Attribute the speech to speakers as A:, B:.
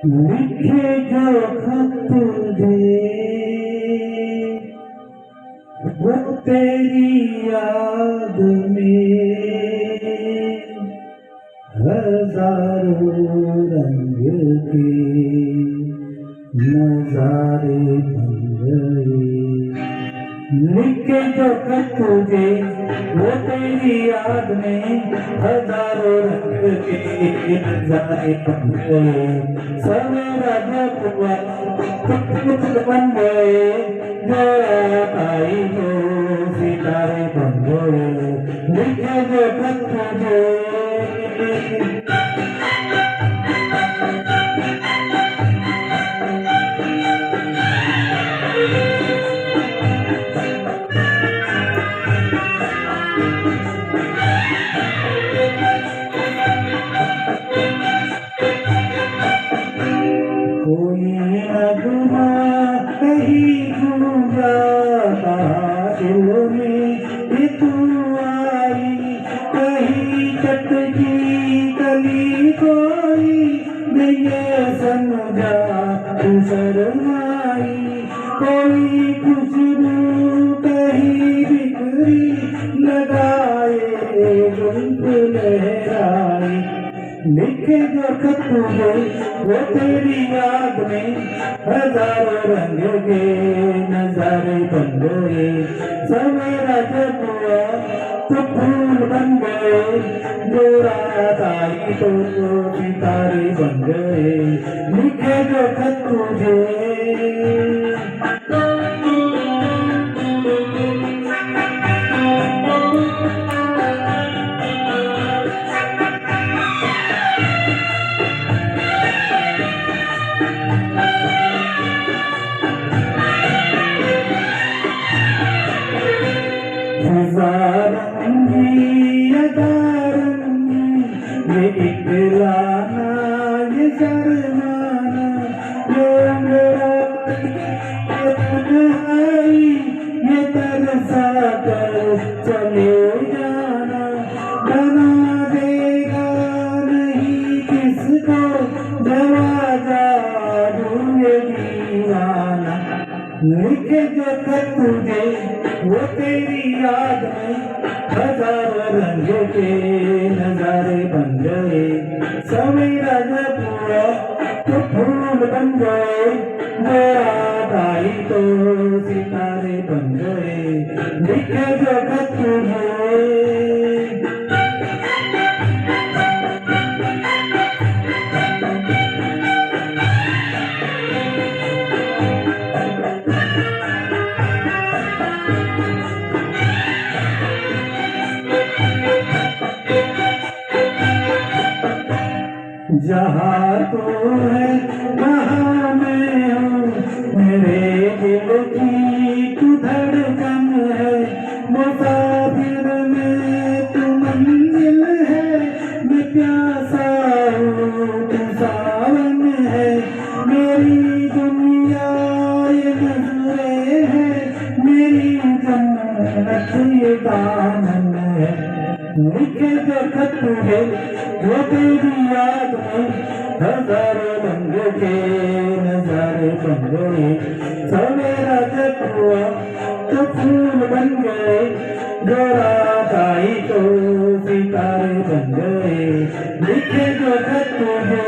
A: लिखे जो खत तुझे वो तेरी याद में हजारों रंग के नजारे बन गए। लिखे जो खत तुझे वो तेरी याद में हजारों रंग के नजारे बन गए। सवेरा जब हुआ कुछ बन गए, रात आई तो सितारे बन गए। लिखे जो खत तुझे कोई नगमा कहीं गूंजा दिल में ये तू आई। कहीं चटकी कली कोई मैं ये समझा तू शर्माई। कोई खुशबू कहीं बिखरी लगाए गुल लहराई। लिखे जो खत तुझे वो तेरी याद में हजारों रंग के नजारे बन गए। सवेरा जब हुआ तो फूल बन गए, जो रात आई तो सितारे बन गए। लिखे जो खत तुझे रंगी अदारंगी ये इकलाना ये शर्माना ये अंगड़ाई ये तन्हाई ये तरसा कर चले जाना। बना देगा नहीं किसको दरवाजा ये दीवाना। लिखे जो खत तुझे वो तेरी याद में हजारों रंग के नजारे बन गए। सवेरा जब हुआ तो फूल बन गए, रात आई तो सितारे बन गए। लिखे जो खत तुझे जहाँ तो है वहाँ मैं हूँ, मेरे दिल की तू धड़कन है। मुसाफिर में तू मंजिल है, मैं प्यासा हूँ तू सावन है। मेरी दुनिया ये नजरे है, मेरी जन्नत ये दामन है। लिखे जो खत तुझे वो तेरी याद में हजारों रंग के नजारे बन गए। सवेरा जब हुआ तो फूल बन गए, जो रात आई तो सितारे बन गए। लिखे जो खत तुझे